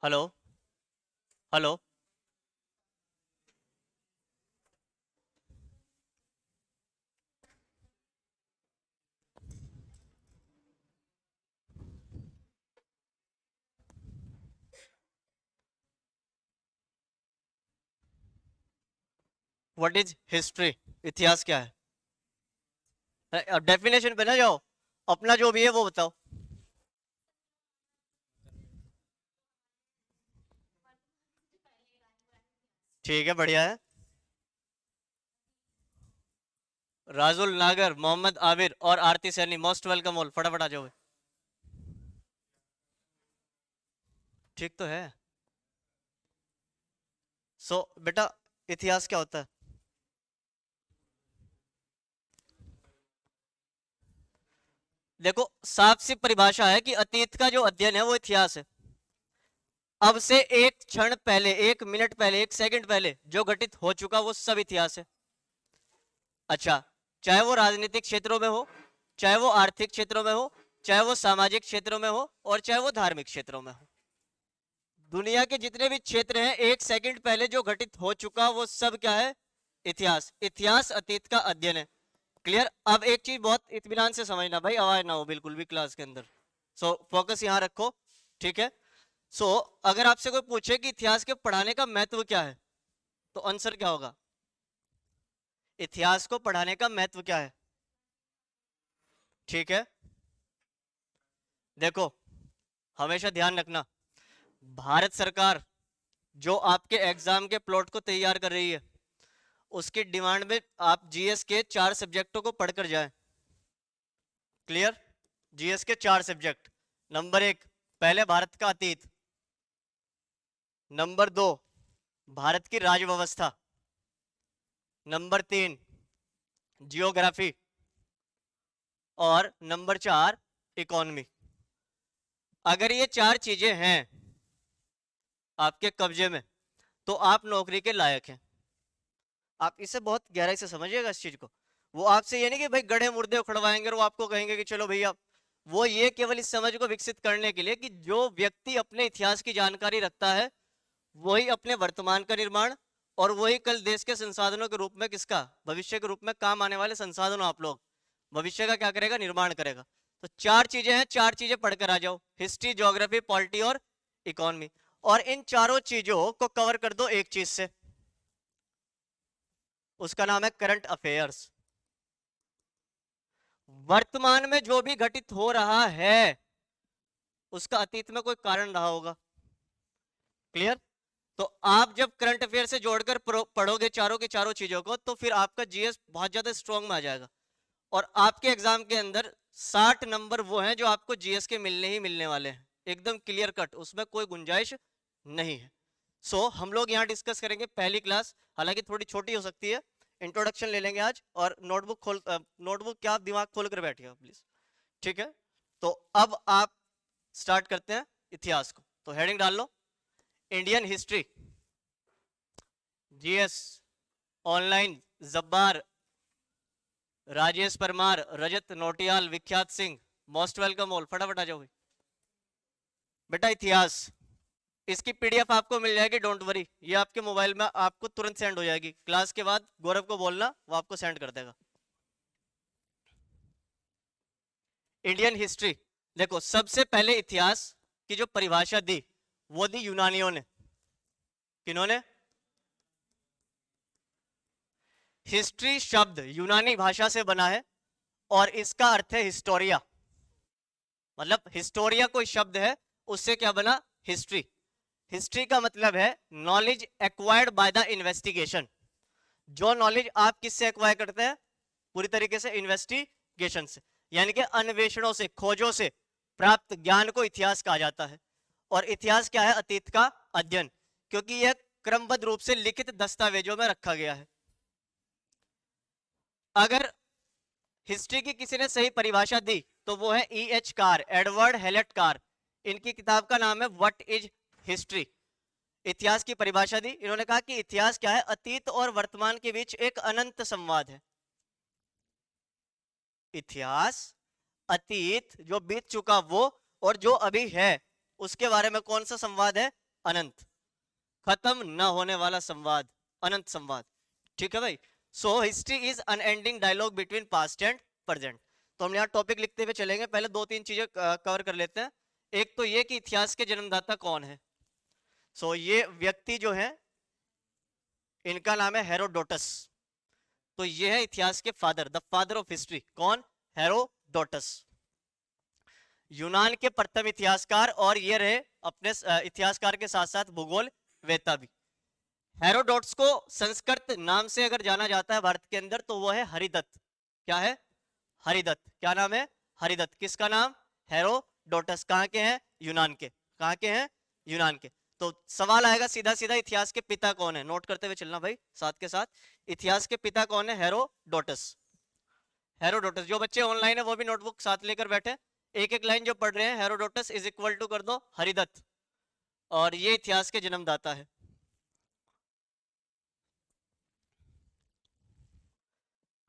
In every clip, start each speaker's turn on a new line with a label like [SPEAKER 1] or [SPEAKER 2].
[SPEAKER 1] Hello. Hello. What is history? इतिहास क्या है? डेफिनेशन पे ना जाओ, अपना जो भी है वो बताओ। ठीक है, बढ़िया है। राजुल नागर, मोहम्मद आबिर और आरती सैनी, मोस्ट वेलकम ऑल। फटाफट आ जाओ। ठीक तो है। बेटा, इतिहास क्या होता है? देखो, साफ सी परिभाषा है कि अतीत का जो अध्ययन है वो इतिहास है। अब से एक क्षण पहले, एक मिनट पहले, एक सेकंड पहले जो घटित हो चुका वो सब इतिहास है। अच्छा, चाहे वो राजनीतिक क्षेत्रों में हो, चाहे वो आर्थिक क्षेत्रों में हो, चाहे वो सामाजिक क्षेत्रों में हो, और चाहे वो धार्मिक क्षेत्रों में हो। दुनिया के जितने भी क्षेत्र हैं, एक सेकंड पहले जो घटित हो चुका वो सब क्या है? इतिहास। इतिहास अतीत का अध्ययन है। क्लियर? अब एक चीज बहुत इत्मीनान से समझना भाई, आवाज ना हो बिल्कुल भी क्लास के अंदर। फोकस यहां रखो। ठीक है। सो अगर आपसे कोई पूछे कि इतिहास के पढ़ाने का महत्व क्या है, तो आंसर क्या होगा? इतिहास को पढ़ाने का महत्व क्या है? ठीक है। देखो, हमेशा ध्यान रखना, भारत सरकार जो आपके एग्जाम के प्लॉट को तैयार कर रही है, उसकी डिमांड में आप जीएस के 4 सब्जेक्टों को पढ़कर जाएं। क्लियर? जीएस के 4 सब्जेक्ट। नंबर 1, पहले भारत का अतीत। नंबर 2, भारत की राज्य व्यवस्था। Number 3, geography. और नंबर 4, इकोनॉमी। अगर ये 4 चीजें हैं आपके कब्जे में, तो आप नौकरी के लायक हैं। आप इसे बहुत गहराई से समझिएगा इस चीज को। वो आपसे ये नहीं कि भाई गधे मुर्दे उखड़वाएंगे और वो आपको कहेंगे कि चलो भैया। वो ये केवल इस समझ को विकसित करने के लिए कि जो व्यक्ति अपने इतिहास की जानकारी रखता है, वही अपने वर्तमान का निर्माण, और वही कल देश के संसाधनों के रूप में, किसका, भविष्य के रूप में काम आने वाले संसाधनों, आप लोग भविष्य का क्या करेगा? निर्माण करेगा। तो 4 चीजें हैं, 4 चीजें पढ़कर आ जाओ, हिस्ट्री, ज्योग्राफी, पॉलिटी और इकोनॉमी। और इन चारों चीजों को कवर कर दो एक चीज से, उसका नाम है करंट अफेयर्स। वर्तमान में जो भी घटित हो रहा है, उसका अतीत में कोई कारण रहा होगा। क्लियर? तो आप जब करंट अफेयर से जोड़कर पढ़ोगे चारों के चारों चीजों को, तो फिर आपका जीएस बहुत ज्यादा स्ट्रांग में आ जाएगा। और आपके एग्जाम के अंदर 60 नंबर वो हैं जो आपको जीएस के मिलने ही मिलने वाले हैं, एकदम क्लियर कट, उसमें कोई गुंजाइश नहीं है। हम लोग यहाँ डिस्कस करेंगे पहली क्लास, हालांकि थोड़ी छोटी हो सकती है। इंट्रोडक्शन ले लेंगे आज, और नोटबुक क्या, आप दिमाग खोल कर बैठिए प्लीज। ठीक है। तो अब आप स्टार्ट करते हैं इतिहास को। तो हेडिंग डाल लो, Indian history, GS online, Jabbar, Rajesh Parmar, Rajat Notiyal, Vikhyat Singh, most welcome all. फटाफट आ जाओ भाई। बेटा, इतिहास, इसकी पीडीएफ आपको मिल जाएगी, डोंट वरी, ये आपके मोबाइल में आपको तुरंत सेंड हो जाएगी। क्लास के बाद गौरव को बोलना, वो आपको सेंड कर देगा। Indian history. देखो, सबसे पहले इतिहास की जो परिभाषा दी, वो दी यूनानियों ने। किन्होंने? हिस्ट्री शब्द यूनानी भाषा से बना है, और इसका अर्थ है हिस्टोरिया। मतलब हिस्टोरिया कोई शब्द है, उससे क्या बना? हिस्ट्री। हिस्ट्री का मतलब है knowledge acquired by the investigation. जो नॉलेज आप किससे एक्वायर करते हैं? पूरी तरीके से इन्वेस्टिगेशन से, यानी कि अन्वेषणों से, खोजों से प्राप्त ज्ञान को इतिहास कहा जाता है। और इतिहास क्या है? अतीत का अध्ययन, क्योंकि यह क्रमबद्ध रूप से लिखित दस्तावेजों में रखा गया है। अगर हिस्ट्री की किसी ने सही परिभाषा दी, तो वो है E.H. Car, Edward Hallett car. इनकी किताब का नाम है व्हाट इज हिस्ट्री। इतिहास की परिभाषा दी इन्होंने, कहा कि इतिहास क्या है? अतीत और वर्तमान के बीच एक अनंत संवाद है। इतिहास अतीत जो बीत चुका वो, और जो अभी है, उसके बारे में कौन सा संवाद है? अनंत, खत्म न होने वाला संवाद, अनंत संवाद। ठीक है भाई। So history is unending dialogue between past and present. तो हम यहाँ टॉपिक लिखते हुए चलेंगे, पहले दो तीन चीजें कवर कर लेते हैं। एक तो ये कि इतिहास के जन्मदाता कौन है। सो ये व्यक्ति जो है इनका नाम है हेरोडोटस। तो ये है इतिहास के father, the father of history. कौन? हेरोडोटस। यूनान के प्रथम इतिहासकार, और ये रहे अपने इतिहासकार के साथ साथ भूगोल वेता भी। हेरोडोटस को संस्कृत नाम से अगर जाना जाता है भारत के अंदर तो वो है हरिदत्त। क्या है? हरिदत्त। क्या नाम है? हरिदत्त। किसका नाम? हेरोडोटस। कहाँ के हैं? यूनान के। कहाँ के हैं? यूनान के। तो सवाल आएगा सीधा सीधा, इतिहास के पिता कौन है? नोट करते हुए चलना भाई साथ के साथ। इतिहास के पिता कौन है? हेरोडोटस। हेरोडोटस। जो बच्चे ऑनलाइन है वो भी नोटबुक साथ लेकर बैठे, एक एक लाइन जो पढ़ रहे हैं, हेरोडोटस इज इक्वल टू कर दो हरिदत्त, और ये इतिहास के जन्मदाता है।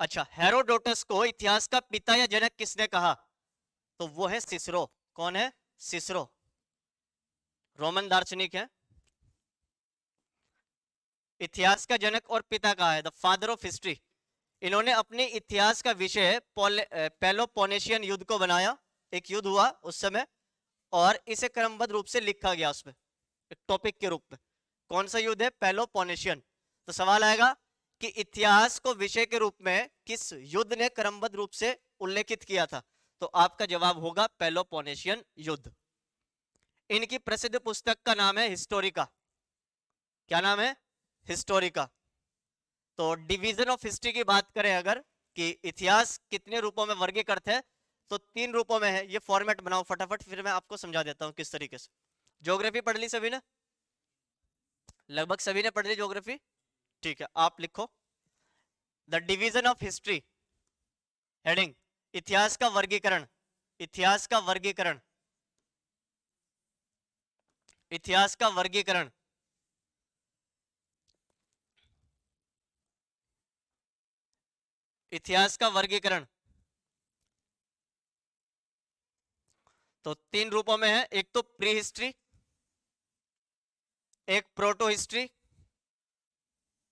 [SPEAKER 1] अच्छा, हेरोडोटस को इतिहास का पिता या जनक किसने कहा? तो वो है सिसरो। कौन है? सिसरो। रोमन दार्शनिक है। इतिहास का जनक और पिता कहा है, द फादर ऑफ हिस्ट्री। इन्होंने अपने इतिहास का विषय पेलोपोनेशियन युद्ध को बनाया। एक युद्ध हुआ उस समय, और इसे क्रमबद्ध रूप से लिखा गया उसमें एक टॉपिक के रूप में। कौन सा युद्ध है? पेलोपोनेशियन। तो सवाल आएगा कि इतिहास को विषय के रूप में किस युद्ध ने क्रमबद्ध रूप से उल्लेखित किया था? तो आपका जवाब होगा पेलोपोनेशियन युद्ध। इनकी प्रसिद्ध पुस्तक का नाम है हिस्टोरिका। क्या नाम है? हिस्टोरिका। तो डिवीजन ऑफ हिस्ट्री की बात करें अगर, कि इतिहास कितने रूपों में वर्गीकृत है, तो 3 रूपों में है। ये फॉर्मेट बनाओ फटाफट, फिर मैं आपको समझा देता हूं किस तरीके से। ज्योग्राफी पढ़ ली सभी ने? लगभग सभी ने पढ़ ली ज्योग्राफी। ठीक है, आप लिखो the division of history. Heading इतिहास का वर्गीकरण। इतिहास का वर्गीकरण। इतिहास का वर्गीकरण। इतिहास का वर्गीकरण। तो 3 रूपों में है, एक तो प्री हिस्ट्री, एक प्रोटो हिस्ट्री,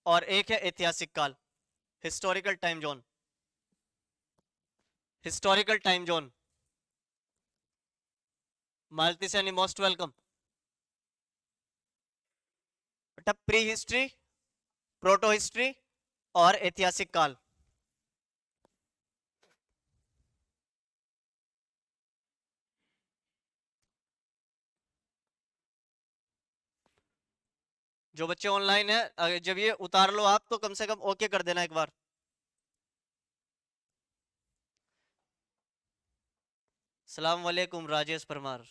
[SPEAKER 1] और एक है ऐतिहासिक काल, historical time zone. Historical time zone. Malti Saini most welcome. बेटा प्री हिस्ट्री, प्रोटो हिस्ट्री और ऐतिहासिक काल। जो बच्चे ऑनलाइन है, जब ये उतार लो आप तो कम से कम ओके कर देना एक बार। सलाम वालेकुम राजेश परमार।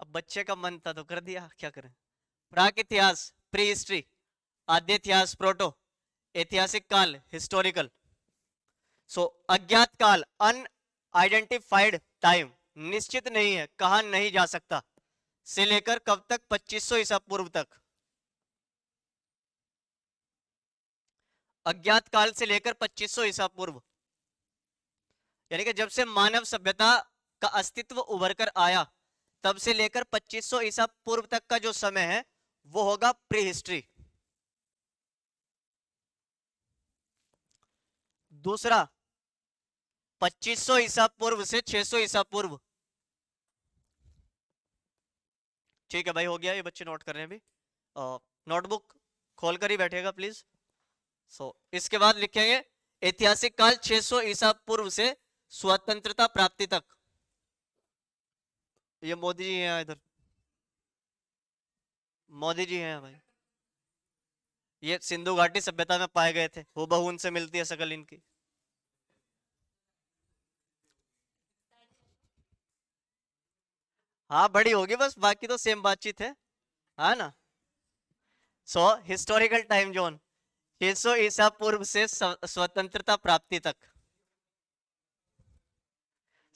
[SPEAKER 1] अब बच्चे का मन था तो कर दिया, क्या करें। प्राक इतिहास प्री हिस्ट्री, आद्य इतिहास प्रोटो, ऐतिहासिक काल हिस्टोरिकल। सो अज्ञात काल अनआइडेंटिफाइड टाइम, निश्चित नहीं है, कहा नहीं जा सकता, से लेकर कब तक? 2500 ईसा पूर्व तक। अज्ञात काल से लेकर 2500 ईसा पूर्व, यानी कि जब से मानव सभ्यता का अस्तित्व उभर कर आया तब से लेकर 2500 ईसा पूर्व तक का जो समय है वो होगा प्री हिस्ट्री। दूसरा 2500 ईसा पूर्व से 600 ईसा पूर्व। ठीक है भाई, हो गया, ये बच्चे नोट कर रहे हैं अभी, नोटबुक खोलकर ही बैठेगा प्लीज। इसके बाद लिखेंगे ऐतिहासिक काल 600 ईसा पूर्व से स्वतंत्रता प्राप्ति तक। ये मोदी जी हैं इधर, मोदी जी हैं भाई। ये सिंधु घाटी सभ्यता में पाए गए थे, हूबहू उनसे मिलती है शकल इनकी। हाँ बड़ी होगी बस, बाकी तो सेम बातचीत है ना। हिस्टोरिकल टाइम जोन 600 ईसा पूर्व से स्वतंत्रता प्राप्ति तक।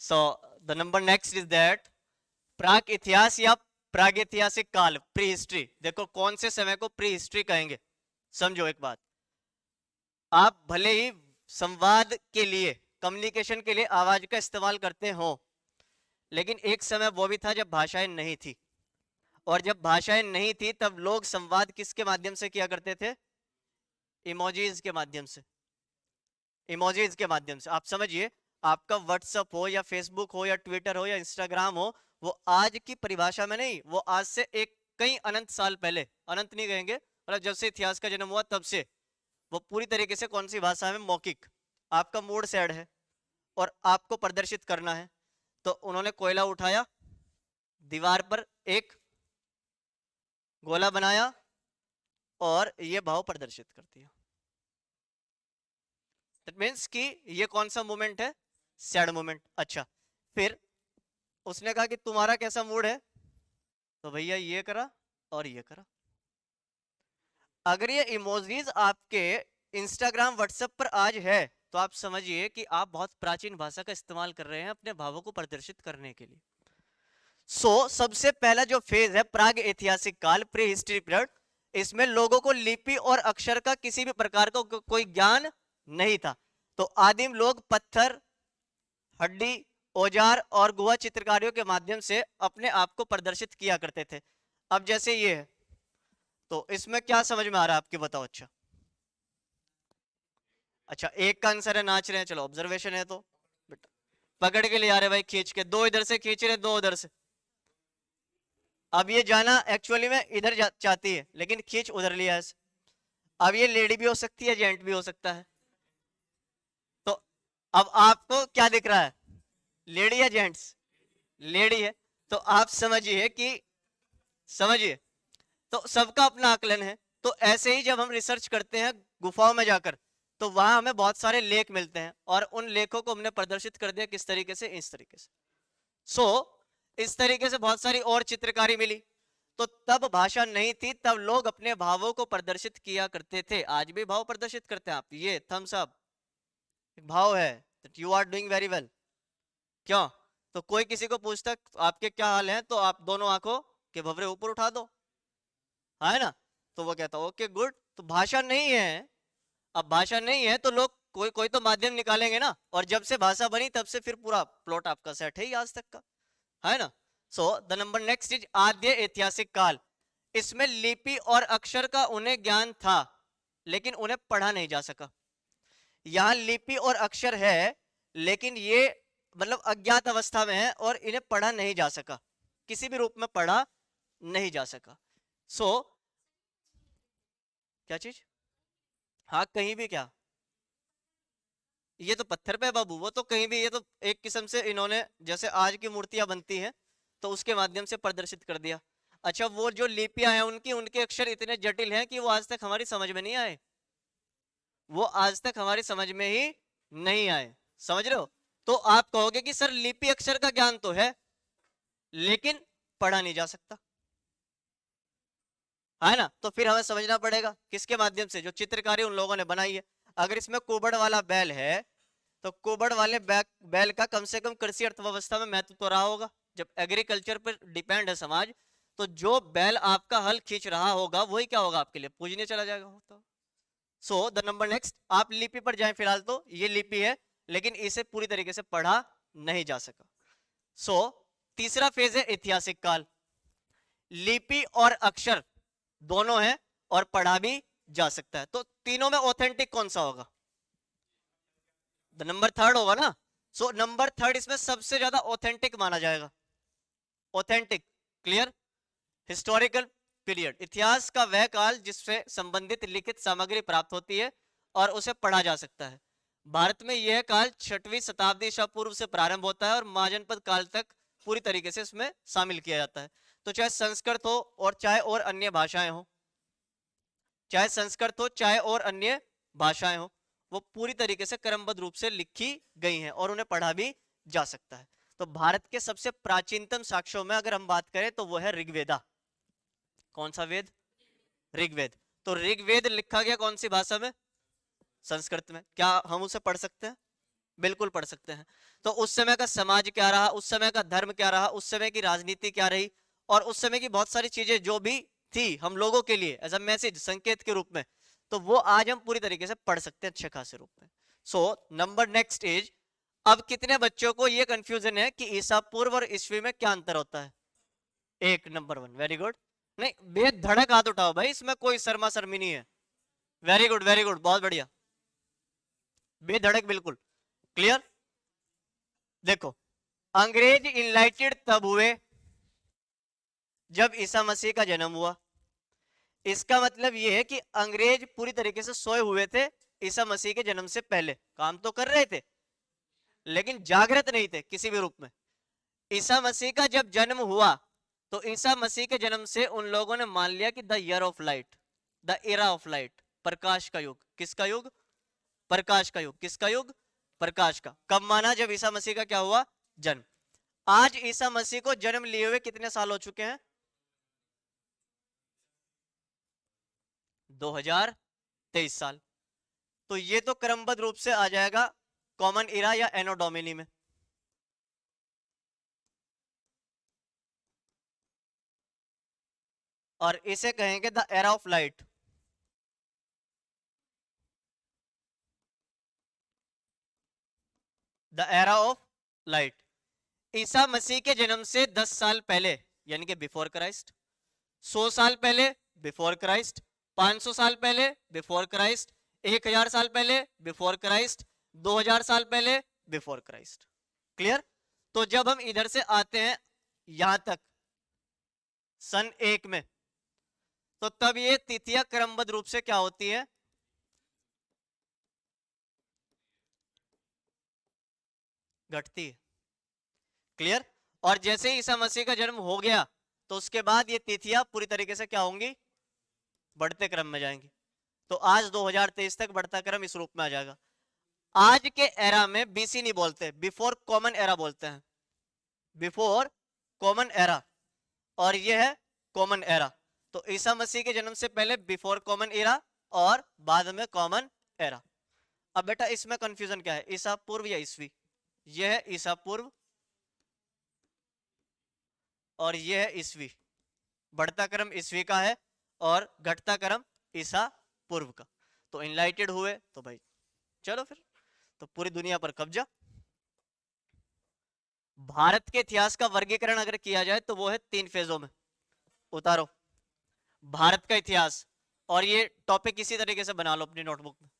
[SPEAKER 1] So the number next is that प्राक इतिहास या प्रागैतिहासिक काल, प्री हिस्ट्री। देखो कौन से समय को प्री हिस्ट्री कहेंगे, समझो एक बात। आप भले ही संवाद के लिए, कम्युनिकेशन के लिए आवाज का इस्तेमाल करते हो, लेकिन एक समय वो भी था जब भाषाएं नहीं थी, और जब भाषाएं नहीं थी तब लोग संवाद किसके माध्यम से किया करते थे? इमोजीज के माध्यम से। इमोजीज के माध्यम से। आप समझिए, आपका व्हाट्सअप हो या फेसबुक हो या ट्विटर हो या इंस्टाग्राम हो, वो आज की परिभाषा में नहीं, वो आज से एक कई अनंत साल पहले, अनंत नहीं कहेंगे, मतलब जब से इतिहास का जन्म हुआ तब से वो पूरी तरीके से कौन सी भाषा में? मौखिक। आपका मूड सैड है और आपको प्रदर्शित करना है, तो उन्होंने कोयला उठाया, दीवार पर एक गोला बनाया और ये भाव प्रदर्शित कर दिया। दैट मीन्स कि ये कौन सा मूवमेंट है? Sad movement. अच्छा, फिर उसने कहा कि तुम्हारा कैसा मूड है? तो भैया ये करा और ये करा। अगर ये इमोजीज आपके इंस्टाग्राम व्हाट्सएप पर आज है, तो आप समझिए कि आप बहुत प्राचीन भाषा का इस्तेमाल कर रहे हैं अपने भावों को प्रदर्शित करने के लिए। सबसे पहला जो फेज है प्राग ऐतिहासिक काल, प्री हिस्ट्री पीरियड, इसमें लोगों को लिपि और अक्षर का किसी भी प्रकार का कोई ज्ञान नहीं था। तो आदिम लोग पत्थर, हड्डी, औजार और गुहा चित्रकारियों के माध्यम से अपने आप को प्रदर्शित किया करते थे। अब जैसे ये है, तो इसमें क्या समझ में आ रहा है आपके? बताओ। अच्छा, एक का आंसर है नाच रहे हैं, चलो ऑब्जर्वेशन है तो बेटा पकड़ के ले आ रहे भाई, खींच के, दो इधर से खींच रहे, दो उधर से। अब ये जाना एक्चुअली में इधर चाहती है, लेकिन खींच उधर लिया है। अब ये लेडी भी हो सकती है, जेंट भी हो सकता है। तो अब आपको क्या दिख रहा है? लेडी या जेंट्स? लेडी है। तो आप समझिए कि, समझिए, तो सबका अपना आकलन है। तो ऐसे ही जब हम रिसर्च करते हैं गुफाओं में जाकर, तो वहां हमें बहुत सारे लेख मिलते हैं, और उन लेखों को हमने प्रदर्शित कर दिया किस तरीके से? इस तरीके से। इस तरीके से बहुत सारी और चित्रकारी मिली। तो तब भाषा नहीं थी, तब लोग अपने भावों को प्रदर्शित किया करते थे। आज भी भाव प्रदर्शित करते हैं। आप ये थम्स अप एक भाव है, you are doing very well. क्यों? तो कोई किसी को पूछता आपके क्या हाल है, तो आप दोनों आंखों के भवरे ऊपर उठा दो, है ना? तो वो कहता ओके गुड। तो भाषा नहीं है, अब भाषा नहीं है तो लोग कोई कोई तो माध्यम निकालेंगे ना, और जब से भाषा बनी तब से फिर पूरा प्लॉट आपका सेट है ही आज तक का, है ना? द नंबर नेक्स्ट इज आद्य ऐतिहासिक काल। इसमें लिपि और अक्षर का उन्हें ज्ञान था, लेकिन उन्हें पढ़ा नहीं जा सका। यहां लिपि और अक्षर है, लेकिन ये मतलब अज्ञात अवस्था में है और इन्हें पढ़ा नहीं जा सका, किसी भी रूप में पढ़ा नहीं जा सका। क्या चीज? हाँ, कहीं भी क्या? ये तो पत्थर पे बाबू, वो तो कहीं भी, ये तो एक किस्म से इन्होंने जैसे आज की मूर्तियां बनती हैं तो उसके माध्यम से प्रदर्शित कर दिया। अच्छा, वो जो लिपियां हैं उनकी, उनके अक्षर इतने जटिल हैं कि वो आज तक हमारी समझ में नहीं आए, वो आज तक हमारी समझ में ही नहीं आए। समझ रहे हो? तो आप कहोगे कि सर लिपि अक्षर का ज्ञान तो है, लेकिन पढ़ा नहीं जा सकता, है ना? तो फिर हमें समझना पड़ेगा किसके माध्यम से? जो चित्रकारी उन लोगों ने बनाई है। अगर इसमें कुबड़ वाला बैल है, तो कुबड़ वाले बैल का कम से कम कृषि अर्थव्यवस्था में महत्व तो रहा होगा। जब एग्रीकल्चर पर डिपेंड है समाज, तो जो बैल आपका हल खींच रहा होगा वही क्या होगा? आपके लिए पूजनीय चला जाएगा। द नंबर नेक्स्ट, आप लिपि पर जाएं फिलहाल। तो ये लिपि है, लेकिन इसे पूरी तरीके से पढ़ा नहीं जा सका। तीसरा फेज है ऐतिहासिक काल। लिपि और अक्षर दोनों है और पढ़ा भी जा सकता है। तो तीनों में ऑथेंटिक कौन सा होगा? नंबर थर्ड होगा ना। नंबर थर्ड इसमें सबसे ज्यादा ऑथेंटिक माना जाएगा। Authentic, clear. हिस्टोरिकल पीरियड, इतिहास का वह काल जिससे संबंधित लिखित सामग्री प्राप्त होती है और उसे पढ़ा जा सकता है। भारत में यह काल 6वीं शताब्दी ईसा पूर्व से प्रारंभ होता है और महाजनपद काल तक पूरी तरीके से इसमें शामिल किया जाता है। तो चाहे संस्कृत हो और चाहे और अन्य भाषाएं हो, चाहे संस्कृत हो चाहे और अन्य भाषाएं हो, वो पूरी तरीके से क्रमबद्ध रूप से लिखी गई हैं और उन्हें पढ़ा भी जा सकता है। तो भारत के सबसे प्राचीनतम साक्ष्यों में अगर हम बात करें तो वो है ऋग्वेदा। कौन सा वेद? ऋग्वेद। तो ऋग्वेद लिखा गया कौन सी भाषा में? संस्कृत में। क्या हम उसे पढ़ सकते हैं? बिल्कुल पढ़ सकते हैं। तो उस समय का समाज क्या रहा, उस समय का धर्म क्या रहा, उस समय की राजनीति क्या रही, और उस समय की बहुत सारी चीजें जो भी थी हम लोगों के लिए एज अ मैसेज, संकेत के रूप में, तो वो आज हम पूरी तरीके से पढ़ सकते हैं अच्छे खासे रूप में। नंबर नेक्स्ट इज अब कितने बच्चों को ये कंफ्यूजन है कि ईसा पूर्व और ईस्वी में क्या अंतर होता है? एक, नंबर वन, वेरी गुड। नहीं, बेधड़क हाथ उठाओ भाई, इसमें कोई शर्मा शर्मी नहीं है। वेरी गुड वेरी गुड, बहुत बढ़िया, बेधड़क बिल्कुल क्लियर। देखो, अंग्रेज इनलाइटेड तब हुए जब ईसा मसीह का जन्म हुआ। इसका मतलब यह है कि अंग्रेज पूरी तरीके से सोए हुए थे ईसा मसीह के जन्म से पहले, काम तो कर रहे थे लेकिन जागृत नहीं थे किसी भी रूप में। ईसा मसीह का जब जन्म हुआ तो ईसा मसीह के जन्म से उन लोगों ने मान लिया कि the year of light, the era of light, प्रकाश का युग। किसका युग? प्रकाश का युग। किसका युग? प्रकाश का। कब माना? जब ईसा मसीह का क्या हुआ? जन्म। आज ईसा मसीह को जन्म लिए हुए कितने साल हो चुके हैं? 2023 साल। तो ये तो क्रमबद्ध रूप से आ जाएगा कॉमन इरा या एनो डोमिनी में। और इसे कहेंगे the era of light. The era of light. ईसा मसीह के जन्म से 10 साल पहले यानी कि बिफोर क्राइस्ट, 100 साल पहले बिफोर क्राइस्ट, 500 साल पहले बिफोर क्राइस्ट, 1000 साल पहले बिफोर क्राइस्ट, 2000 साल पहले बिफोर क्राइस्ट। क्लियर? तो जब हम इधर से आते हैं यहां तक सन 1 में, तो तब ये तिथियां क्रमबद्ध रूप से क्या होती है? घटती है। क्लियर? और जैसे ही ईसा मसीह का जन्म हो गया तो उसके बाद ये तिथियां पूरी तरीके से क्या होंगी? बढ़ते क्रम में जाएंगी। तो आज 2023 तक बढ़ता क्रम इस रूप में आ जाएगा। आज के एरा में बीसी नहीं बोलते, बिफोर कॉमन एरा बोलते हैं। बिफोर कॉमन एरा, और ये है कॉमन एरा। तो ईसा मसीह के जन्म से पहले बिफोर कॉमन एरा और बाद में कॉमन एरा। अब बेटा इसमें कंफ्यूजन क्या है? ईसा पूर्व या ईसवी? यह है ईसा पूर्व और यह है ईसवी। बढ़ता क्रम ईसवी का है और घटता क्रम ईसा पूर्व का। तो इनलाइटेड हुए तो भाई चलो फिर तो पूरी दुनिया पर कब्जा। भारत के इतिहास का वर्गीकरण अगर किया जाए तो वो है 3 फेजों में। उतारो भारत का इतिहास, और ये टॉपिक इसी तरीके से बना लो अपनी नोटबुक में।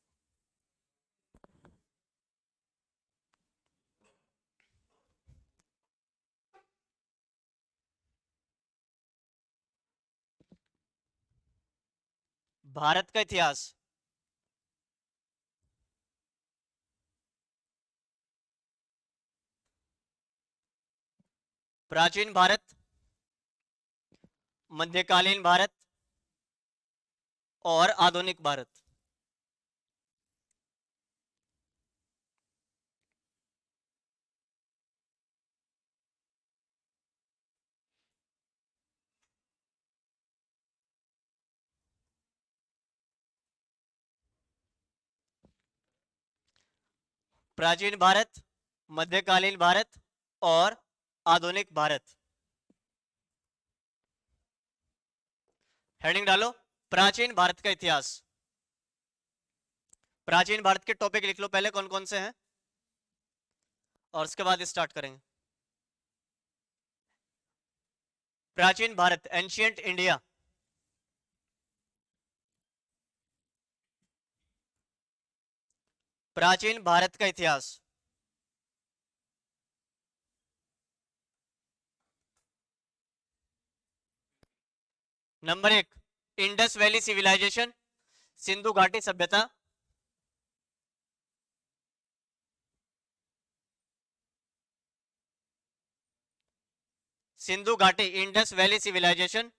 [SPEAKER 1] भारत का इतिहास, प्राचीन भारत, मध्यकालीन भारत और आधुनिक भारत। प्राचीन भारत, मध्यकालीन भारत और आधुनिक भारत। हेडिंग डालो प्राचीन भारत का इतिहास। प्राचीन भारत के टॉपिक लिख लो पहले कौन कौन से हैं और उसके बाद स्टार्ट करेंगे। प्राचीन भारत, एंशियंट इंडिया। प्राचीन भारत का इतिहास। Number 1, Indus valley civilisation, Sindhu घाटी सभ्यता। सिंधु घाटी, इंडस वैली सिविलाइजेशन।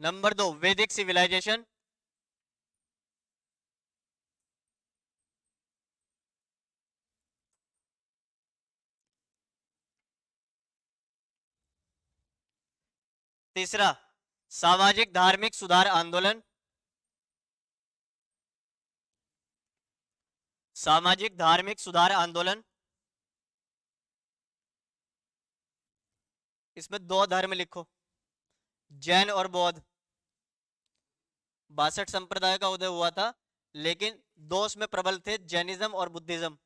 [SPEAKER 1] नंबर 2, वैदिक सिविलाइजेशन। तीसरा, सामाजिक धार्मिक सुधार आंदोलन। सामाजिक धार्मिक सुधार आंदोलन। इसमें 2 धर्म लिखो, जैन और बौद्ध। 62 संप्रदाय का उदय हुआ था, लेकिन दो उसमें प्रबल थे, जैनिज्म और बुद्धिज्म।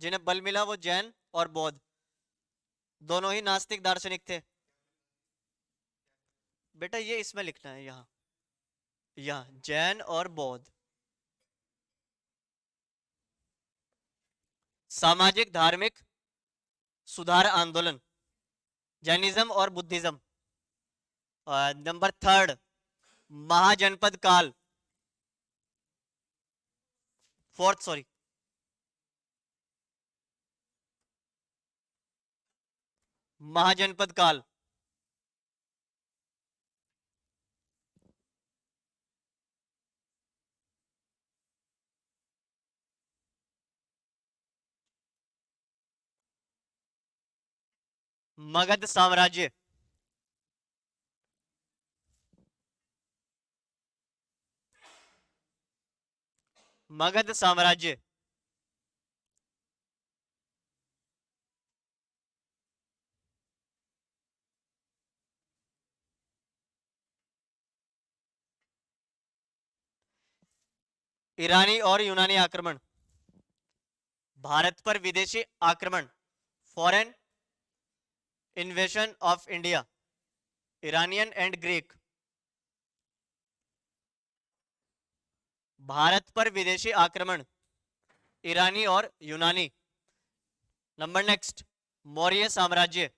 [SPEAKER 1] जिन्हें बल मिला वो जैन और बौद्ध, दोनों ही नास्तिक दार्शनिक थे। बेटा ये इसमें लिखना है, यहाँ जैन और बौद्ध। सामाजिक धार्मिक सुधार आंदोलन, जैनिज्म और बुद्धिज्म। नंबर 3, महाजनपद काल, 4th सॉरी, महाजनपद काल। मगध साम्राज्य, मगध साम्राज्य। ईरानी और यूनानी आक्रमण, भारत पर विदेशी आक्रमण, foreign इन्वेशन of India, Iranian and Greek. Bharat पर विदेशी आक्रमण, ईरानी और यूनानी। नंबर नेक्स्ट, मौर्य साम्राज्य,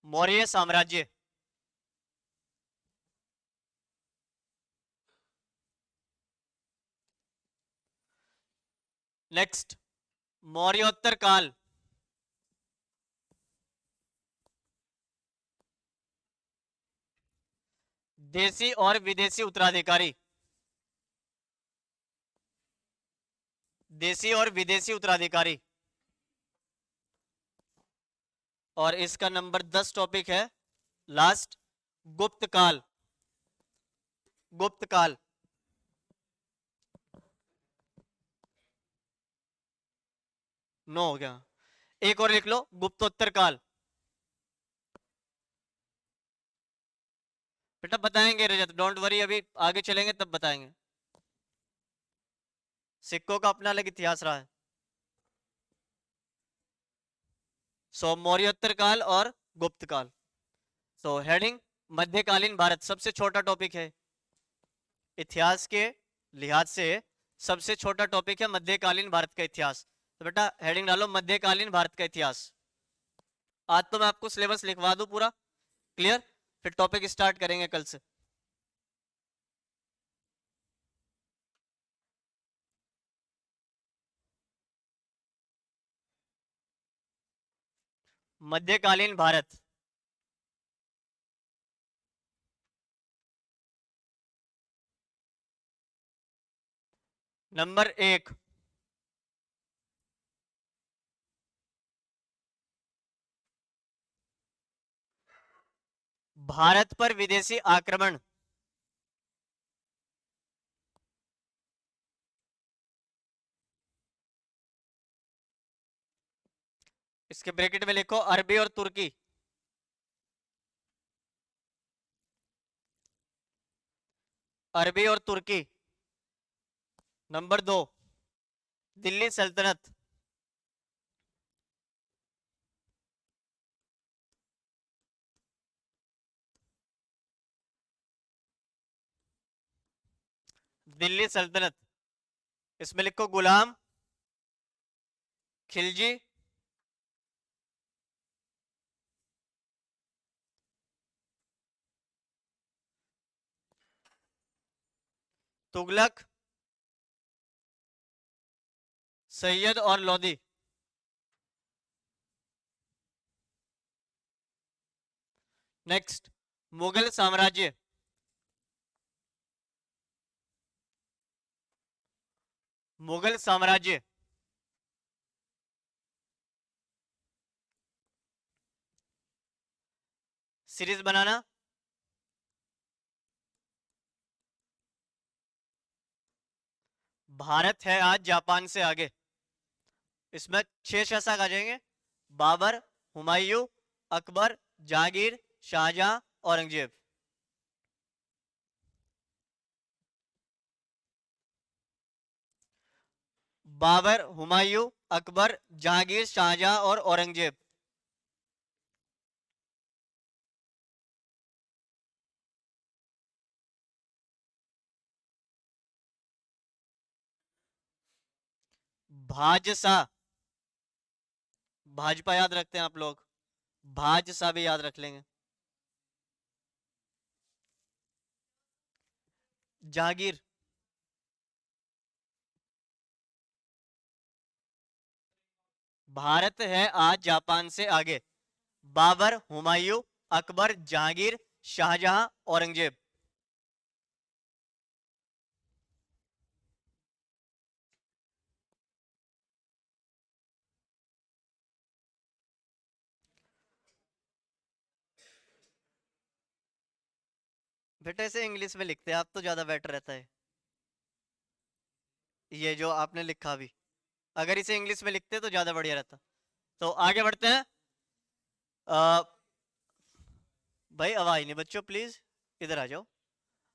[SPEAKER 1] मौर्य साम्राज्य। नेक्स्ट, मौर्योत्तर काल, देशी और विदेशी उत्तराधिकारी, देशी और विदेशी उत्तराधिकारी। और इसका नंबर 10 टॉपिक है लास्ट, गुप्त काल, गुप्त काल। नो हो गया, एक और लिख लो, गुप्तोत्तर काल। बेटा बताएंगे रजत, डोंट वरी, अभी आगे चलेंगे तब बताएंगे। सिक्कों का अपना अलग इतिहास रहा है। सो मौर्योत्तर काल और गुप्त काल। सो हेडिंग, मध्यकालीन भारत, सबसे छोटा टॉपिक है इतिहास के लिहाज से, सबसे छोटा टॉपिक है मध्यकालीन भारत का इतिहास। तो बेटा हेडिंग डालो, मध्यकालीन भारत का इतिहास। आज तो मैं आपको सिलेबस लिखवा दूं पूरा क्लियर, फिर टॉपिक स्टार्ट करेंगे कल से। मध्यकालीन भारत, नंबर 1, भारत पर विदेशी आक्रमण। इसके ब्रैकेट में लिखो अरबी और तुर्की, अरबी और तुर्की। नंबर 2, दिल्ली सल्तनत, दिल्ली सल्तनत। इसमें लिखो गुलाम, खिलजी, तुगलक, सैयद और लोदी। नेक्स्ट, मुगल साम्राज्य, मुगल साम्राज्य। सीरीज बनाना, भारत है आज जापान से आगे। इसमें 6 शासक आ जाएंगे, बाबर, हुमायूं, अकबर, जहांगीर, शाहजहां, औरंगजेब। बाबर, हुमायूं, अकबर, जहांगीर, शाहजहां और औरंगजेब। भाजसा, भाजपा याद रखते हैं आप लोग, भाजसा भी याद रख लेंगे। जहांगीर। भारत है आज जापान से आगे। बाबर, हुमायूं, अकबर, जहांगीर, शाहजहां, औरंगजेब। बेटा इसे इंग्लिश में लिखते हैं आप तो ज्यादा बेटर रहता है, ये जो आपने लिखा भी, अगर इसे इंग्लिश में लिखते तो ज्यादा बढ़िया रहता। तो आगे बढ़ते हैं। अ, भाई आवाज नहीं बच्चों, प्लीज इधर आ जाओ।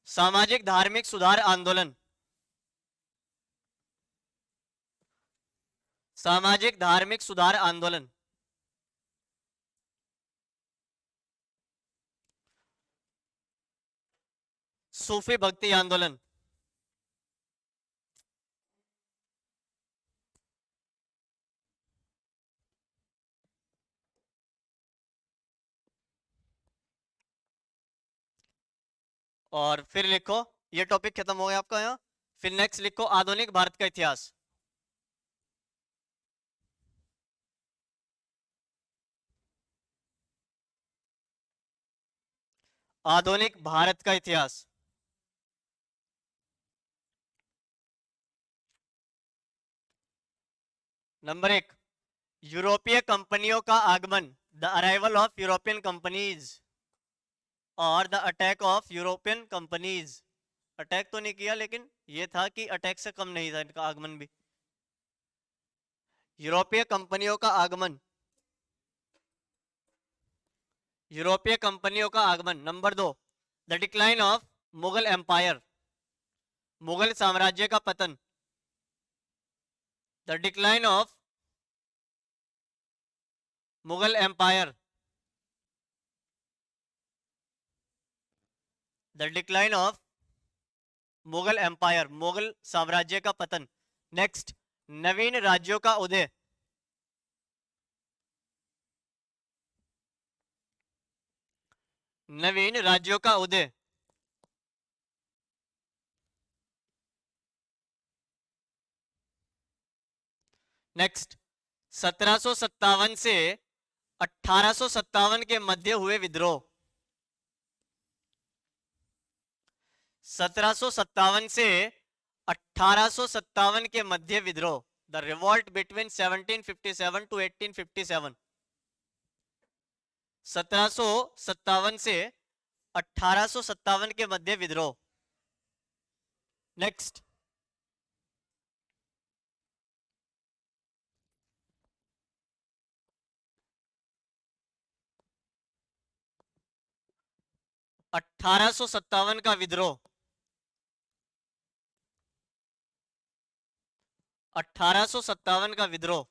[SPEAKER 1] सामाजिक धार्मिक सुधार आंदोलन, सामाजिक धार्मिक सुधार आंदोलन। सूफी भक्ति आंदोलन। और फिर लिखो, ये टॉपिक खत्म हो गया आपका यहाँ। फिर नेक्स्ट लिखो आधुनिक भारत का इतिहास। आधुनिक भारत का इतिहास। नंबर एक, यूरोपीय कंपनियों का आगमन, the arrival of European companies और the attack of European companies. Attack तो नहीं किया, लेकिन ये था कि अटैक से कम नहीं था इनका आगमन भी। यूरोपीय कंपनियों का आगमन, यूरोपीय कंपनियों का आगमन। नंबर दो, the decline of Mughal empire, Mughal साम्राज्य का पतन। The decline of Mughal empire, the decline of Mughal empire, Mughal साम्राज्य का पतन। नेक्स्ट, नवीन राज्यों का उदय, नवीन राज्यों का उदय। नेक्स्ट, 1757 से 1857 के मध्य हुए विद्रोह, 1757 से 1857 के मध्य विद्रोह, द रिवॉल्ट बिटवीन 1757 टू 1857। 1757 से 1857 के मध्य विद्रोह। नेक्स्ट, 1857 का विद्रोह, 1857 का विद्रोह।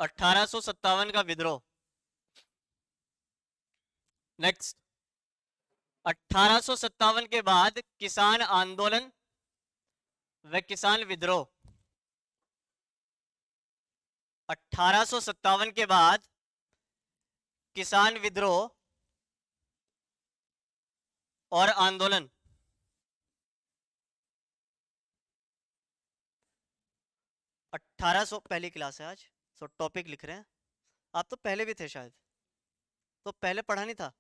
[SPEAKER 1] 1857 का विद्रोह। नेक्स्ट, 1857 के बाद किसान आंदोलन व किसान विद्रोह। 1857 के बाद किसान विद्रोह और आंदोलन। 1800, पहली क्लास है आज, सो टॉपिक लिख रहे हैं। आप तो पहले भी थे शायद, तो पहले पढ़ा नहीं था।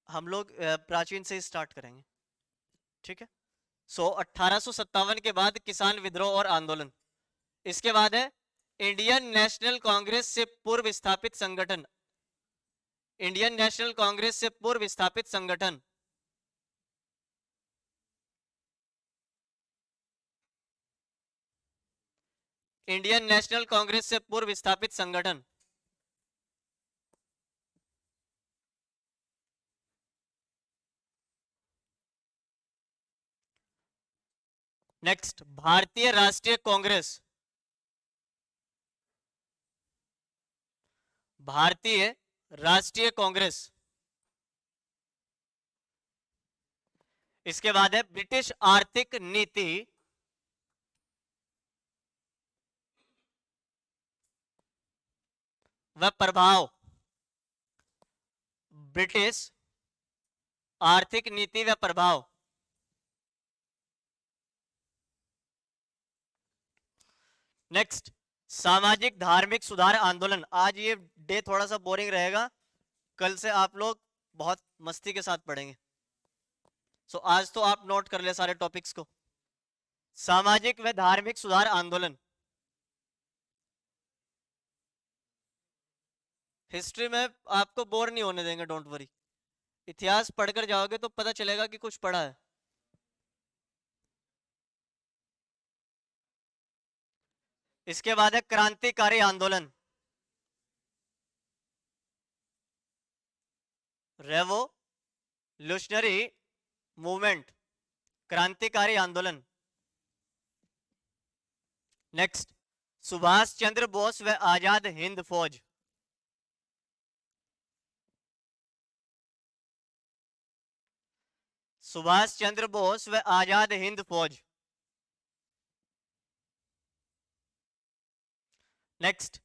[SPEAKER 1] हम लोग प्राचीन से ही स्टार्ट करेंगे, ठीक है। सो 1857 के बाद किसान विद्रोह और आंदोलन। इसके बाद है इंडियन नेशनल कांग्रेस से पूर्व स्थापित संगठन, इंडियन नेशनल कांग्रेस से पूर्व स्थापित संगठन। इंडियन नेशनल कांग्रेस से पूर्व स्थापित संगठन। नेक्स्ट, भारतीय राष्ट्रीय कांग्रेस। भारतीय राष्ट्रीय कांग्रेस। इसके बाद है ब्रिटिश आर्थिक नीति व प्रभाव। ब्रिटिश आर्थिक नीति व प्रभाव। नेक्स्ट, सामाजिक धार्मिक सुधार आंदोलन। आज ये डे थोड़ा सा बोरिंग रहेगा, कल से आप लोग बहुत मस्ती के साथ पढ़ेंगे। सो आज तो आप नोट कर ले सारे टॉपिक्स को। सामाजिक व धार्मिक सुधार आंदोलन। हिस्ट्री में आपको बोर नहीं होने देंगे, डोंट वरी। इतिहास पढ़कर जाओगे तो पता चलेगा कि कुछ पढ़ा है। इसके बाद है क्रांतिकारी आंदोलन। रेवोल्यूशनरी मूवमेंट, क्रांतिकारी आंदोलन। नेक्स्ट, सुभाष चंद्र बोस व आजाद हिंद फौज। सुभाष चंद्र बोस व आजाद हिंद फौज। नेक्स्ट,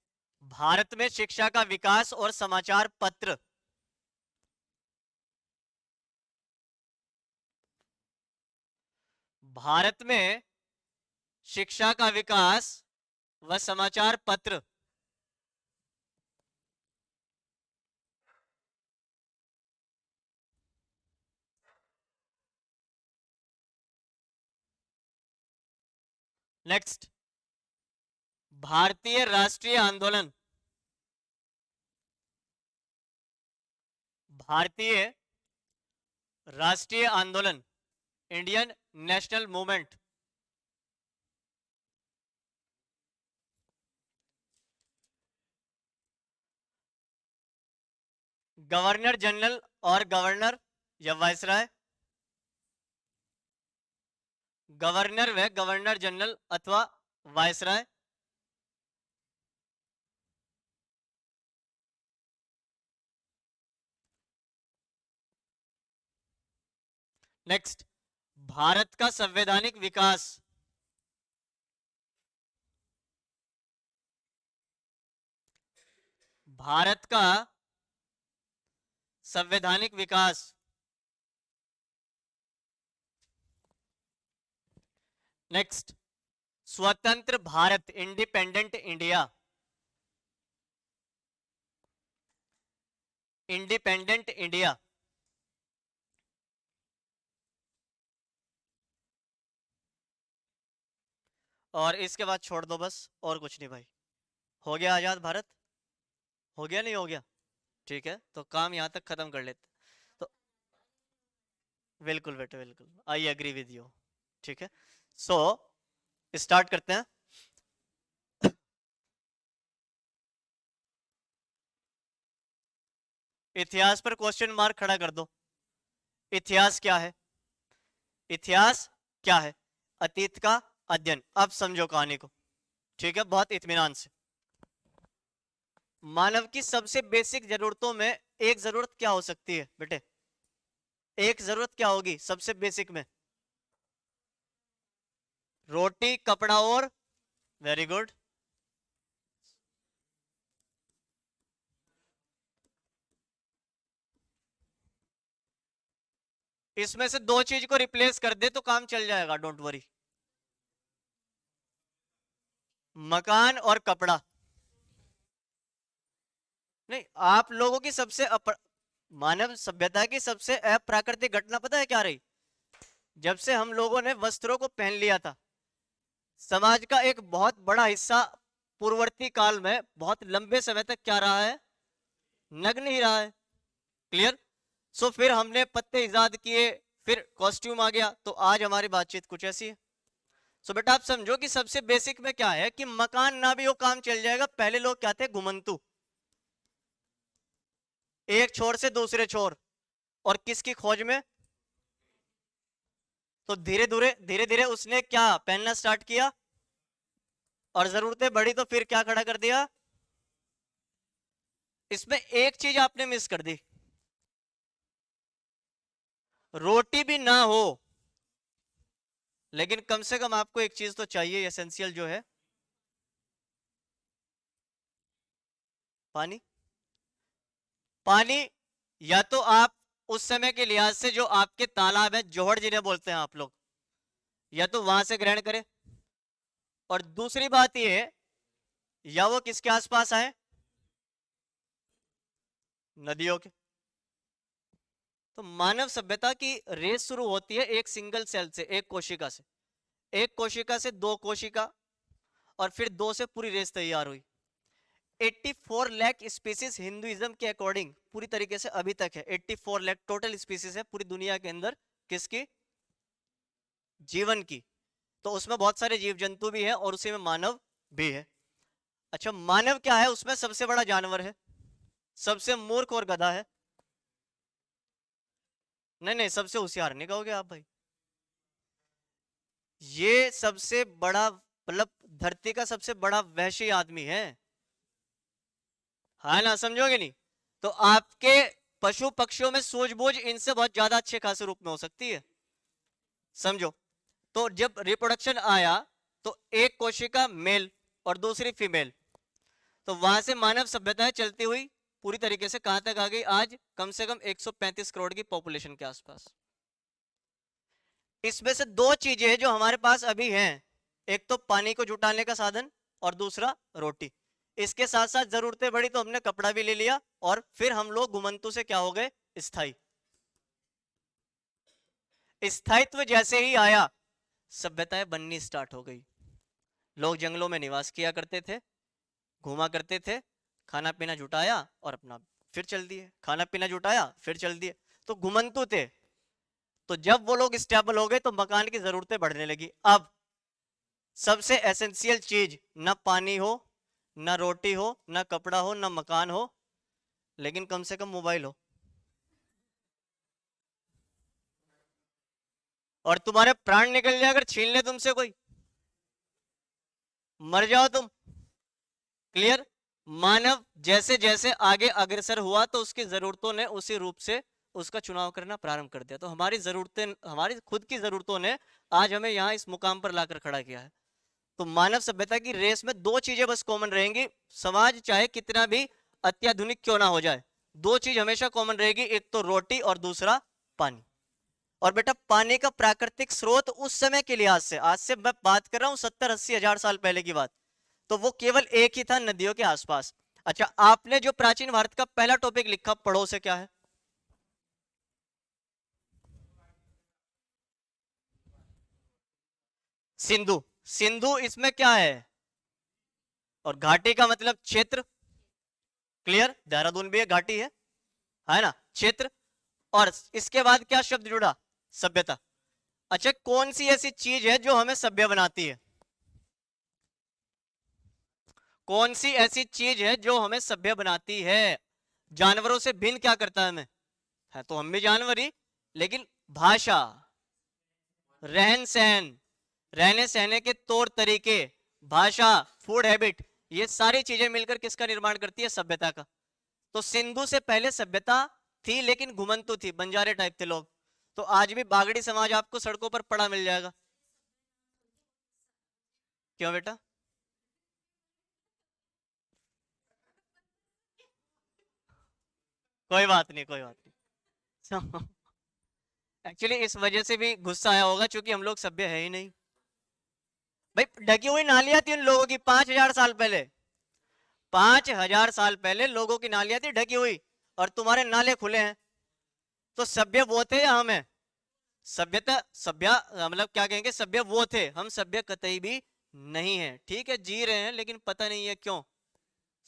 [SPEAKER 1] भारत में शिक्षा का विकास और समाचार पत्र। भारत में शिक्षा का विकास व समाचार पत्र। नेक्स्ट, भारतीय राष्ट्रीय आंदोलन। भारतीय राष्ट्रीय आंदोलन, Indian national movement. Governor general और गवर्नर या वायसराय। गवर्नर व गवर्नर जनरल अथवा वायसराय। नेक्स्ट, भारत का संवैधानिक विकास। भारत का संवैधानिक विकास। नेक्स्ट, स्वतंत्र Bharat, independent India. Independent India. और इसके बाद छोड़ दो बस, और कुछ नहीं भाई। हो गया आजाद भारत? हो गया नहीं हो गया? ठीक है, तो काम यहां तक खत्म कर लेते। तो बिल्कुल बेटे बिल्कुल, आई एग्री विद यू। ठीक है, सो स्टार्ट करते हैं। इतिहास पर क्वेश्चन मार्क खड़ा कर दो। इतिहास क्या है? इतिहास क्या है? अतीत का अध्ययन। अब समझो कहानी को, ठीक है, बहुत इत्मीनान से। मानव की सबसे बेसिक जरूरतों में एक जरूरत क्या हो सकती है बेटे? एक जरूरत क्या होगी सबसे बेसिक में? रोटी, कपड़ा और, वेरी गुड, इसमें से दो चीज को रिप्लेस कर दे तो काम चल जाएगा, डोंट वरी। मकान और कपड़ा। नहीं, आप लोगों की सबसे मानव सभ्यता की सबसे अप्राकृतिक घटना पता है क्या रही? जब से हम लोगों ने वस्त्रों को पहन लिया था, समाज का एक बहुत बड़ा हिस्सा पूर्ववर्ती काल में बहुत लंबे समय तक क्या रहा है? नग्न ही रहा है। क्लियर? सो फिर हमने पत्ते इजाद किए, फिर कॉस्ट्यूम आ गया, तो आज हमारी बातचीत कुछ ऐसी है। सो बेटा आप समझो कि सबसे बेसिक में क्या है कि मकान ना भी हो काम चल जाएगा। पहले लोग क्या थे, घुमंतु, एक छोर से दूसरे छोर, और किसकी खोज में। तो धीरे धीरे उसने क्या पहनना स्टार्ट किया, और जरूरतें बढ़ी तो फिर क्या खड़ा कर दिया। इसमें एक चीज आपने मिस कर दी, रोटी भी ना हो लेकिन कम से कम आपको एक चीज तो चाहिए, एसेंशियल जो है पानी। पानी या तो आप उस समय के लिहाज से जो आपके तालाब है, जोहड़ जिन्हें बोलते हैं आप लोग, या तो वहां से ग्रहण करें, और दूसरी बात यह है या वो किसके आसपास आए, नदियों के। तो मानव सभ्यता की रेस शुरू होती है एक सिंगल सेल से, एक कोशिका से, एक कोशिका से दो कोशिका, और फिर दो से पूरी रेस तैयार हुई। 84 लाख स्पीसीज हिंदुइज्म के अकॉर्डिंग पूरी तरीके से अभी तक है। 84 लाख टोटल स्पीसीज है पूरी दुनिया के अंदर, किसकी, जीवन की। तो उसमें बहुत सारे जीव जंतु भी हैं और उसी में मानव भी है। अच्छा, मानव क्या है, उसमें सबसे बड़ा जानवर है, सबसे मूर्ख और गधा है। नहीं नहीं, सबसे होशियार नहीं कहोगे आप भाई, ये सबसे बड़ा मतलब धरती का सबसे बड़ा वहशी आदमी है। हाँ ना, समझोगे नहीं तो आपके पशु पक्षियों में सूझबूझ इनसे बहुत ज्यादा अच्छे खासे रूप में हो सकती है, समझो। तो जब रिप्रोडक्शन आया तो एक कोशिका मेल और दूसरी फीमेल, तो वहां से मानव सभ्यता चलती हुई पूरी तरीके से कहां तक आ गई, आज कम से कम 135 करोड़ की पॉपुलेशन के आसपास। इसमें से दो चीजें हैं जो हमारे पास अभी हैं, एक तो पानी को जुटाने का साधन और दूसरा रोटी। इसके साथ साथ जरूरतें बढ़ी तो हमने कपड़ा भी ले लिया, और फिर हम लोग घुमंतु से क्या हो गए, स्थायी। स्थायित्व जैसे ही आया सभ्यताएं बननी स्टार्ट हो गई। लोग जंगलों में निवास किया करते थे, घूमा करते थे, खाना पीना जुटाया और अपना फिर चल दिए, खाना पीना जुटाया फिर चल दिए। तो घुमंतु थे। तो जब वो लोग स्टेबल हो गए तो मकान की जरूरतें बढ़ने लगी। अब सबसे एसेंशियल चीज, ना पानी हो, ना रोटी हो, ना कपड़ा हो, ना मकान हो, लेकिन कम से कम मोबाइल हो, और तुम्हारे प्राण निकल जाए अगर छीन ले तुमसे कोई, मर जाओ तुम। क्लियर। मानव जैसे जैसे आगे अग्रसर हुआ तो उसकी जरूरतों ने उसी रूप से उसका चुनाव करना प्रारंभ कर दिया। तो हमारी जरूरतें, हमारी खुद की जरूरतों ने आज हमें यहाँ इस मुकाम पर लाकर खड़ा किया है। तो मानव सभ्यता की रेस में दो चीजें बस कॉमन रहेंगी, समाज चाहे कितना भी अत्याधुनिक क्यों ना हो जाए, दो चीज हमेशा कॉमन रहेगी, एक तो रोटी और दूसरा पानी। और बेटा पानी का प्राकृतिक स्रोत उस समय के लिहाज से, आज से मैं बात कर रहा हूं 70-80 हजार साल पहले की बात, तो वो केवल एक ही था, नदियों के आसपास। अच्छा, आपने जो प्राचीन भारत का पहला टॉपिक लिखा पढ़ो से क्या है, सिंधु। सिंधु इसमें क्या है, और घाटी का मतलब क्षेत्र। क्लियर, देहरादून भी एक घाटी है ना, क्षेत्र। और इसके बाद क्या शब्द जुड़ा, सभ्यता। अच्छा, कौन सी ऐसी चीज है जो हमें सभ्य बनाती है, कौन सी ऐसी चीज है जो हमें सभ्य बनाती है, जानवरों से भिन्न क्या करता है हमें, है तो हम भी जानवर ही, लेकिन भाषा, रहन सहन, रहने सहने के तौर तरीके, भाषा, फूड हैबिट, ये सारी चीजें मिलकर किसका निर्माण करती है, सभ्यता का। तो सिंधु से पहले सभ्यता थी लेकिन घुमंतु थी, बंजारे टाइप थे लोग। तो आज भी बागड़ी समाज आपको सड़कों पर पड़ा मिल जाएगा। क्यों बेटा, कोई बात नहीं, कोई बात नहीं। एक्चुअली इस वजह से भी गुस्सा आया होगा क्योंकि हम लोग सभ्य है ही नहीं भाई। ढकी हुई नालियां थी उन लोगों की 5,000 साल पहले, 5,000 साल पहले लोगों की नालियां थी ढकी हुई, और तुम्हारे नाले खुले हैं। तो सभ्य वो थे या हम हैं, सभ्यता सभ्य मतलब क्या कहेंगे, सभ्य वो थे, हम सभ्य कतई भी नहीं है। ठीक है, जी रहे हैं लेकिन पता नहीं है क्यों,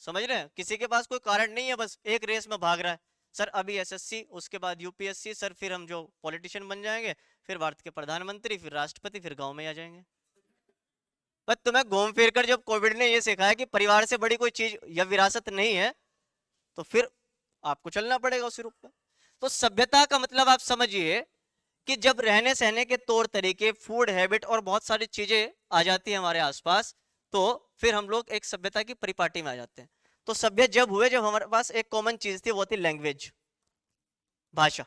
[SPEAKER 1] समझ रहे हैं, किसी के पास कोई कारण नहीं है, बस एक रेस में भाग रहा है। सर अभी एसएससी, उसके बाद यूपीएससी, सर फिर हम जो पॉलिटिशियन बन जाएंगे, फिर भारत के प्रधानमंत्री, फिर राष्ट्रपति, फिर गांव में आ जाएंगे। पर तुम्हें घूम फिर कर जब कोविड ने ये सिखाया कि परिवार से बड़ी कोई चीज या विरासत नहीं है, तो फिर आपको चलना पड़ेगा उसी रूप में। तो सभ्यता का मतलब आप समझिए कि जब रहने सहने के तौर तरीके, फूड हैबिट और बहुत सारी चीजें आ जाती है हमारे आसपास, तो फिर हम लोग एक सभ्यता की परिपाटी में आ जाते हैं। तो सभ्य जब हुए जब हमारे पास एक कॉमन चीज थी, वो थी लैंग्वेज, भाषा।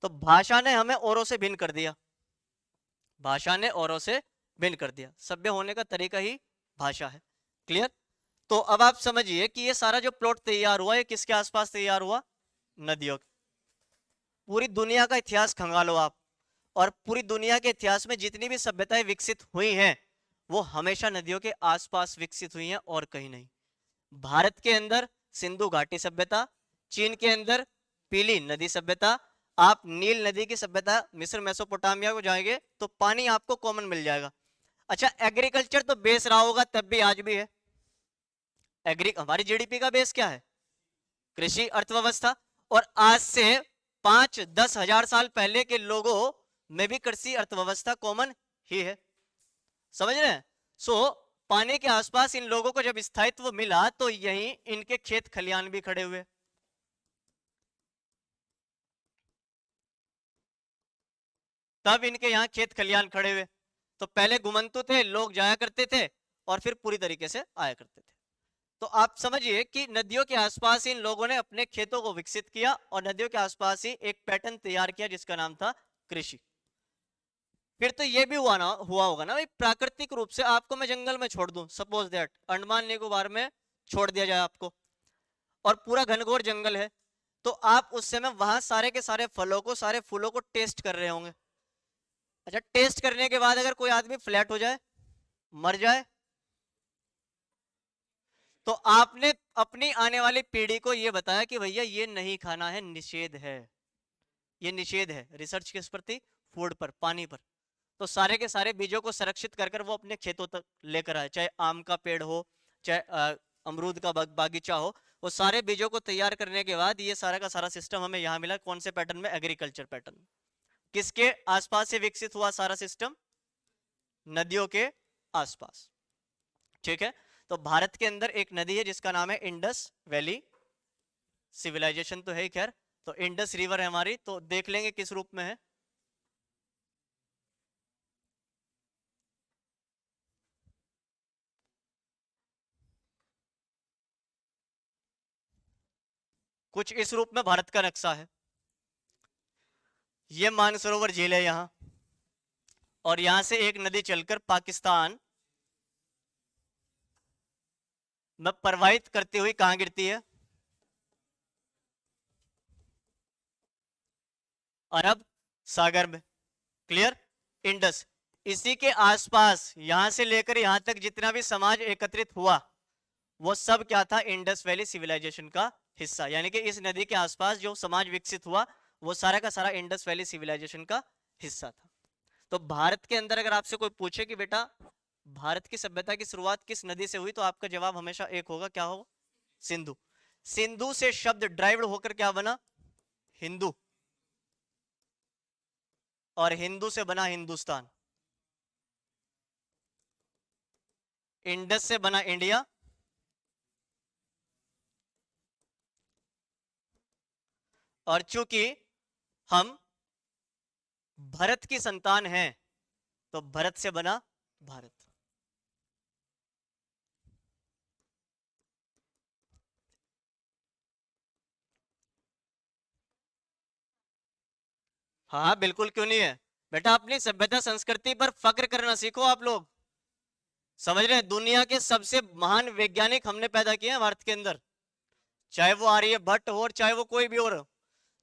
[SPEAKER 1] तो भाषा ने हमें औरों से भिन्न कर दिया, भाषा ने औरों से भिन्न कर दिया। सभ्य होने का तरीका ही भाषा है। क्लियर? तो अब आप समझिए कि ये सारा जो प्लॉट तैयार हुआ, ये किसके आसपास तैयार हुआ? नदियों। पूरी दुनिया का इतिहास खंगालो आप, और पूरी दुनिया के इतिहास में जितनी भी सभ्यताएं विकसित हुई हैं, वो हमेशा नदियों के आसपास विकसित हुई हैं और कहीं नहीं। भारत के अंदर सिंधु घाटी सभ्यता, चीन के अंदर पीली नदी सभ्यता, आप नील नदी की सभ्यता, मिस्र मेसोपोटामिया को जाएंगे तो पानी आपको कॉमन मिल जाएगा। अच्छा, एग्रीकल्चर तो बेस रहा होगा, तब भी आज भी है। हमारी जीडीपी का बेस क्या है? कृषि अर्थव्यवस्था। और आज से 5-10 हजार साल पहले के लोगों में भी कृषि अर्थव्यवस्था कॉमन ही है। समझ रहे हैं? पानी के आसपास इन लोगों को जब स्थायित्व मिला, तो यहीं इनके खेत खलियान भी खड़े हुए। तब इनके यहाँ खेत खलियान खड़े हुए। तो पहले घुमंतु थे, लोग जाया करते थे और फिर पूरी तरीके से आया करते थे। तो आप समझिए कि नदियों के आसपास इन लोगों ने अपने खेतों को विकसित किया और नदियों के आसपास ही एक पैटर्न तैयार किया जिसका नाम था कृषि। फिर तो ये भी हुआ होगा ना भाई, प्राकृतिक रूप से आपको मैं जंगल में छोड़ दूं, सपोज दैट अंडमान निकोबार में छोड़ दिया जाए आपको, और पूरा घनघोर जंगल है, तो आप उस समय वहां सारे के सारे फलों को, सारे फूलों को टेस्ट कर रहे होंगे। अच्छा, टेस्ट करने के बाद अगर कोई आदमी फ्लैट हो जाए, मर जाए, तो आपने अपनी आने वाली पीढ़ी को यह बताया कि भैया ये नहीं खाना है, निषेध है, ये निषेध है। रिसर्च किस पर थी? फूड पर, पानी पर। तो सारे के सारे बीजों को संरक्षित कर कर वो अपने खेतों तक लेकर आए, चाहे आम का पेड़ हो, चाहे अमरूद का बागीचा हो। वो सारे बीजों को तैयार करने के बाद ये सारा का सारा सिस्टम हमें यहाँ मिला। कौन से पैटर्न में? Agriculture pattern. किसके आसपास से विकसित हुआ सारा सिस्टम? नदियों के आसपास। ठीक है? तो भारत के अंदर एक नदी है जिसका नाम है इंडस वैली सिविलाइजेशन, तो है खैर। तो इंडस रिवर है हमारी, तो देख लेंगे किस रूप में है। कुछ इस रूप में भारत का नक्शा है। ये मानसरोवर झील है यहां, और यहां से एक नदी चलकर पाकिस्तान में प्रवाहित करती हुई कहां गिरती है? अरब सागर में। क्लियर? इंडस। इसी के आसपास यहां से लेकर यहां तक जितना भी समाज एकत्रित हुआ, वो सब क्या था? इंडस वैली सिविलाइजेशन का हिस्सा। यानी कि इस नदी के आसपास जो समाज विकसित हुआ, वो सारा का सारा इंडस वैली सिविलाइजेशन का हिस्सा था। तो भारत के अंदर अगर आपसे कोई पूछे कि बेटा भारत की सभ्यता की शुरुआत किस नदी से हुई, तो आपका जवाब हमेशा एक होगा, क्या होगा? सिंधु। सिंधु से शब्द ड्राइव्ड होकर क्या बना? हिंदू। और हिंदू से बना हिंदुस्तान। इंडस से बना इंडिया। और चूंकि हम भरत की संतान हैं, तो भरत से बना भारत। हाँ बिल्कुल, क्यों नहीं है बेटा। अपनी सभ्यता संस्कृति पर फक्र करना सीखो आप लोग। समझ रहे हैं? दुनिया के सबसे महान वैज्ञानिक हमने पैदा किए हैं भारत के अंदर, चाहे वो आर्यभट्ट हो और चाहे वो कोई भी और।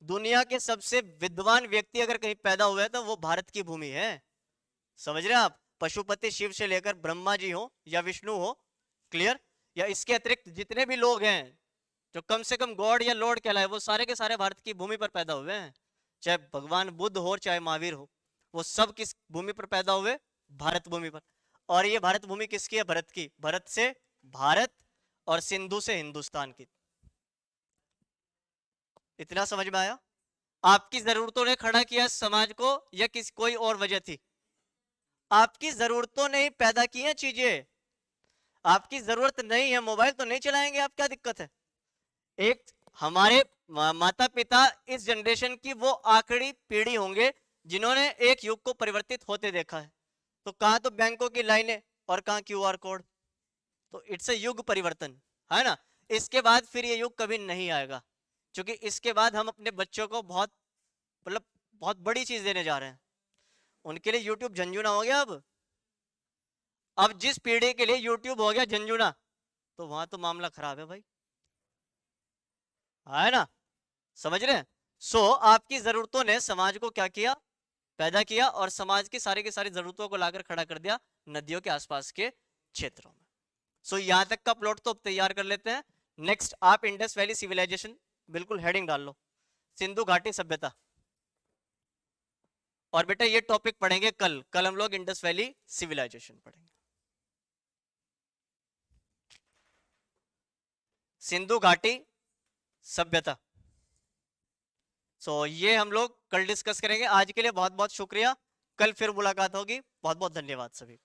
[SPEAKER 1] दुनिया के सबसे विद्वान व्यक्ति अगर कहीं पैदा हुए हैं, तो वो भारत की भूमि है। समझ रहे हैं आप? पशुपति शिव से लेकर ब्रह्मा जी हो या विष्णु हो, क्लियर, या इसके अतिरिक्त जितने भी लोग हैं जो कम से कम गॉड या लॉर्ड कहलाए, वो सारे के सारे भारत की भूमि पर पैदा हुए हैं। चाहे भगवान बुद्ध हो चाहे महावीर हो, वो सब किस भूमि पर पैदा हुए? भारत भूमि पर। और ये भारत भूमि किसकी है? भरत की। भरत से भारत और सिंधु से हिंदुस्तान की। इतना समझ में आया? आपकी जरूरतों ने खड़ा किया समाज को या किसी कोई और वजह थी? आपकी जरूरतों ने ही पैदा की हैं चीजें। आपकी जरूरत नहीं है, मोबाइल तो नहीं चलाएंगे आप, क्या दिक्कत है? एक हमारे माता पिता इस जनरेशन की वो आखिरी पीढ़ी होंगे जिन्होंने एक युग को परिवर्तित होते देखा है। तो कहां तो बैंकों की लाइनें और कहां क्यूआर कोड। तो इट्स ए युग परिवर्तन, है ना। इसके बाद फिर ये युग कभी नहीं आएगा, क्योंकि इसके बाद हम अपने बच्चों को बहुत, मतलब बहुत बड़ी चीज देने जा रहे हैं। उनके लिए यूट्यूब झंझुना हो गया। अब जिस पीढ़ी के लिए यूट्यूब हो गया झंझुना, तो वहां तो मामला खराब है भाई, है ना। समझ रहे हैं? आपकी जरूरतों ने समाज को क्या किया, पैदा किया, और समाज की सारी जरूरतों को लाकर खड़ा कर दिया नदियों के आसपास के क्षेत्रों में। यहां तक का प्लॉट तो अब तैयार कर लेते हैं। नेक्स्ट आप इंडस वैली सिविलाइजेशन, बिल्कुल हेडिंग डाल लो, सिंधु घाटी सभ्यता। और बेटा ये टॉपिक पढ़ेंगे कल हम लोग इंडस वैली सिविलाइजेशन पढ़ेंगे, सिंधु घाटी सभ्यता। ये हम लोग कल डिस्कस करेंगे। आज के लिए बहुत बहुत शुक्रिया, कल फिर मुलाकात होगी। बहुत बहुत धन्यवाद सभी।